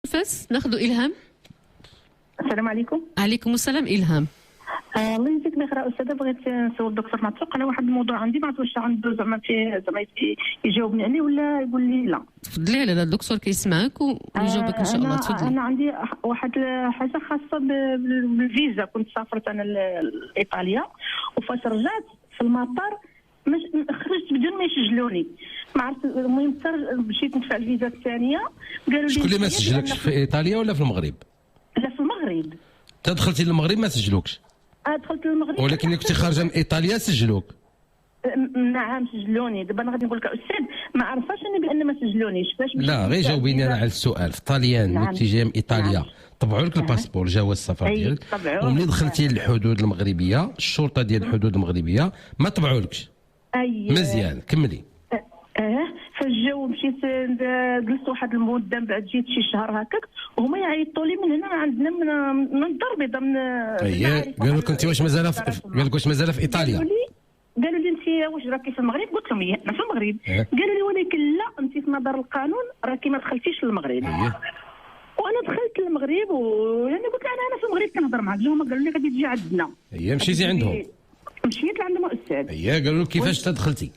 فاس ناخذوا إلهام. السلام عليكم. عليكم السلام إلهام. الله يجزيك بخير استاذه. بغيت نسول الدكتور معتوق على واحد الموضوع عندي، ما عرفتش واش عنده زعما يجاوبني عليه ولا يقول لي لا. تفضلي على الدكتور كيسمعك ويجاوبك ان شاء الله. تفضلي. انا عندي واحد حاجه خاصه بالفيزا. كنت سافرت انا لايطاليا وفاش رجعت في المطار خرجت بدون ما يسجلوني. ما عرفت، المهم مشيت ندفع الفيزا الثانيه قالوا لي شكون اللي ما سجلكش في ايطاليا ولا في المغرب؟ لا في المغرب. دخلتي للمغرب ما سجلوكش؟ دخلت للمغرب ولكن كنتي خارجه من ايطاليا سجلوك؟ نعم سجلوني. دابا انا غادي نقول لك استاذ ما عرفاش انا بان ما سجلونيش. فاش لا غير جاوبيني انا على السؤال. في الطليان ملي كنتي جايه من ايطاليا طبعوا لك الباسبور جواز السفر ديالك، وملي دخلتي للحدود المغربيه الشرطه ديال الحدود المغربيه ما طبعولكش. مزيان كملي. فاش جاو مشيت جلست واحد المده، من بعد جيت شي شهر هكاك وهما يعيطوا لي من هنا عندنا من الدار البيضاء من قالوا لك انت واش مازال في ايطاليا؟ قالوا لي انت واش راكي في المغرب؟ قلت لهم انا في المغرب. قالوا لي ولكن لا، انت في نظر القانون راكي ما دخلتيش للمغرب. وانا دخلت للمغرب ويعني قلت انا في المغرب كنهضر معاك. هما قالوا لي غادي تجي عندنا. مشيتي عندهم؟ مشيت لعندهم استاذ. قالوا لك كيفاش تدخلتي؟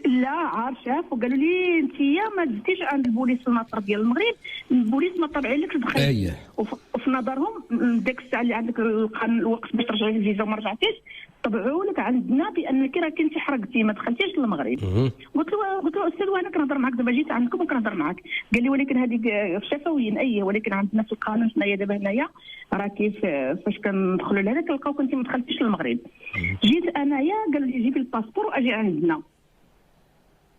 لا عارف شاف وقالوا لي انت ما دزتيش عند البوليس في المطار ديال المغرب، البوليس ما طبعلكش تدخل. وفي نظرهم ديك الساعه اللي عندك الوقت باش ترجعي الفيزا وما رجعتيش طبعوا لك عندنا بانك راكي انت حرقتي ما دخلتيش للمغرب. قلت له استاذ وانا كنهضر معاك دابا جيت عندكم وكنهضر معاك. قال لي ولكن هذيك شفويا ولكن عندنا في القانون حنايا دابا هنايا راكي فاش كندخلوا لهنا كنلقاوك انت ما دخلتيش للمغرب. جيت انايا قالوا لي جيبي الباسبور واجي عندنا.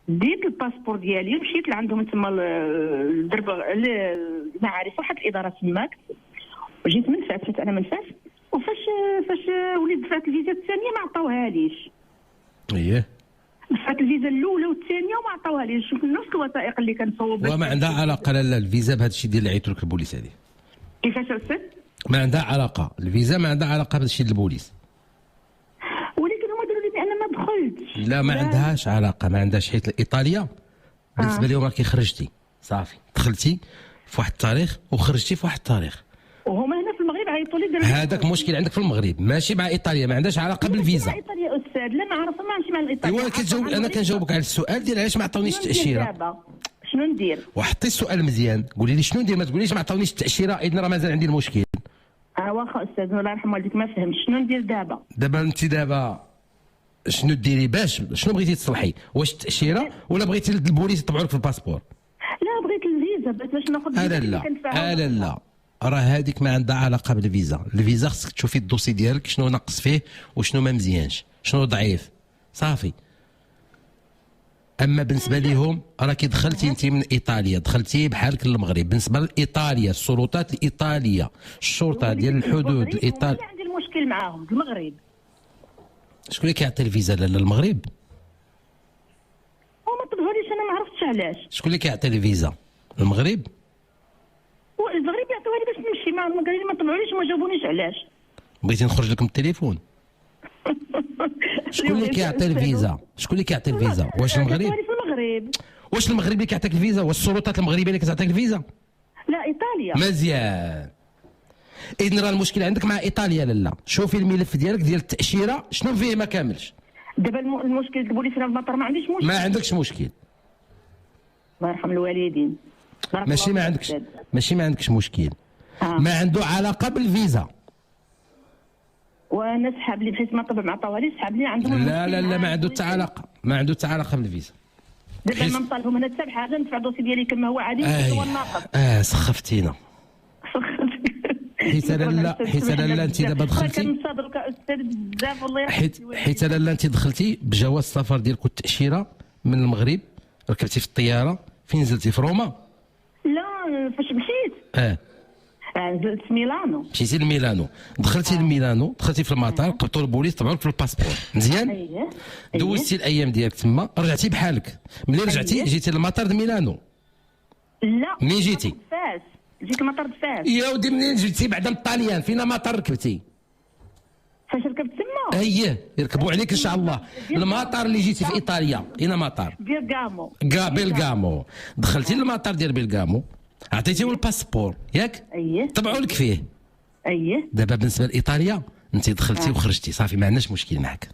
ديت الباسبور ديالي ومشيت لعندهم تما الدرب المعارف واحد الاداره تماك وجيت من فاس. انا من فاس وفاش وليت دفعت الفيزا الثانيه ما عطاوهاليش. دفعت الفيزا الاولى والثانيه وما عطاوهاليش. شوف نفس الوثائق اللي كنصوب. وما عندها علاقه لا الفيزا بهذا الشيء ديال اللي عيطوا لك البوليس هذه؟ كيفاش استاذ؟ ما عندها علاقه الفيزا، ما عندها علاقه بهذا الشيء ديال البوليس. لا ما عندهاش علاقه، ما عندهاش. حيت ايطاليا بالنسبه لهم راكي خرجتي صافي، دخلتي في واحد التاريخ وخرجتي في واحد التاريخ. وهما هنا في المغرب عيطوا لي هذاك مشكل عندك في المغرب ماشي مع ايطاليا، ما عندهاش علاقه بالفيزا. مع ايطاليا استاذ لا ما عرفت ماشي مع الايطاليا. ايوا كتجاوب. انا كنجاوبك على السؤال ديال علاش ما عطاونيش التاشيره. شنو ندير؟ وحطي السؤال مزيان، قولي لي شنو ندير، ما تقوليش ما عطاونيش التاشيره اذن راه مازال عندي المشكل. واخا استاذ الله يرحم والديك ما فهمتش شنو ندير دابا. انت شنو ديري شنو بغيتي تصلحي؟ واش التاشيره ولا بغيتي البوليس يطبعوا لك في الباسبور؟ لا بغيت الفيزا باش ناخذ. لا راه هذيك ما عندها علاقه بالفيزا. الفيزا خصك تشوفي الدوسي ديالك شنو ناقص فيه وشنو ما مزيانش، شنو ضعيف صافي. اما بالنسبه لهم راكي دخلتي انت من ايطاليا، دخلتي بحالك للمغرب. بالنسبه لايطاليا السلطات الايطاليه الشرطه ديال الحدود الايطاليه عندي المشكل معاهم المغرب. شكون اللي كيعطي الفيزا للمغرب؟ وما طلبوهاليش انا ما عرفتش علاش. شكون اللي كيعطي الفيزا؟ المغرب؟ المغرب يعطوها لي باش نمشي. ما قالوا لي ما طلعوليش وما جاوبونيش علاش. بغيتي نخرج لكم التليفون؟ شكون اللي كيعطي الفيزا؟ واش المغرب؟ واش المغرب اللي كيعطيك الفيزا؟ واش السلطات المغربيه اللي كتعطيك الفيزا؟ لا ايطاليا. مزيان. اذن راه المشكل عندك مع ايطاليا. لا شوفي الملف ديالك ديال التاشيره شنو فيه ما كاملش. دابا المشكل البوليس في المطار ما عنديش مشكل. ما عندكش مشكل. الله يرحم الوالدين. ماشي ما عندكش مشكل. ما عنده علاقه بالفيزا. وانا سحاب لي بحيث ما طبع مع طوالي سحاب لي عندهم. لا ما عنده حتى علاقه، بالفيزا. دابا ما نطالبهم انا حتى بحاجه ندفع الدوسي ديالي كما هو عادي هو الناقص. سخفتينا. حيت لا انت دابا دخلتي. كنصادرك استاذ بزاف والله يرحمك. حيت لا انت دخلتي بجواز السفر ديالك والتاشيره من المغرب، ركبتي في الطياره. فين نزلتي؟ في روما؟ لا فاش مشيت نزلت ميلانو. مشيتي لميلانو، دخلتي لميلانو، دخلتي في المطار قبطوا البوليس طبعوا لك في الباسبور مزيان. دوزتي الايام ديالك تما، رجعتي بحالك. ملي رجعتي جيتي للمطار د ميلانو. لا منين جيتي؟ فاس. جيت المطار فاس. يا ودي منين جيتي بعدا من الطاليان؟ فين مطار ركبتي؟ فاش ركبت تما؟ يركبوا عليك ان شاء الله. المطار اللي جيتي في ايطاليا اين مطار؟ بيرغامو. بيلغامو. دخلتي للمطار ديال بيلغامو، عطيتيهم الباسبور ياك؟ اييه. طبعوا لك فيه. اييه. دابا بالنسبه لايطاليا انت دخلتي وخرجتي صافي، ما عندناش مشكل معك.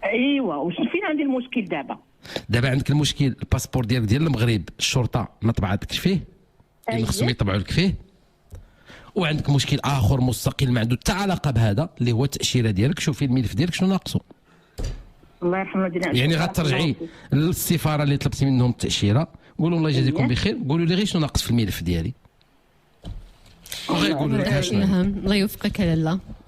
ايوا، واش فين عندي المشكل دابا؟ دابا عندك المشكل الباسبور ديالك ديال المغرب، الشرطه ما طبعتكش فيه، اللي خصهم يطبعوا لك فيه. وعندك مشكل اخر مستقل ما عنده حتى علاقه بهذا، اللي هو التاشيره ديالك. شوفي الملف ديالك شنو ناقصو. الله يرحمه دينا. يعني غترجعي للسفاره اللي طلبتي منهم التاشيره، قولوا الله يجازيكم بخير، قولوا لي غير شنو ناقص في الملف ديالي، وغيقولوا لك شنو. الله يوفقك لاله.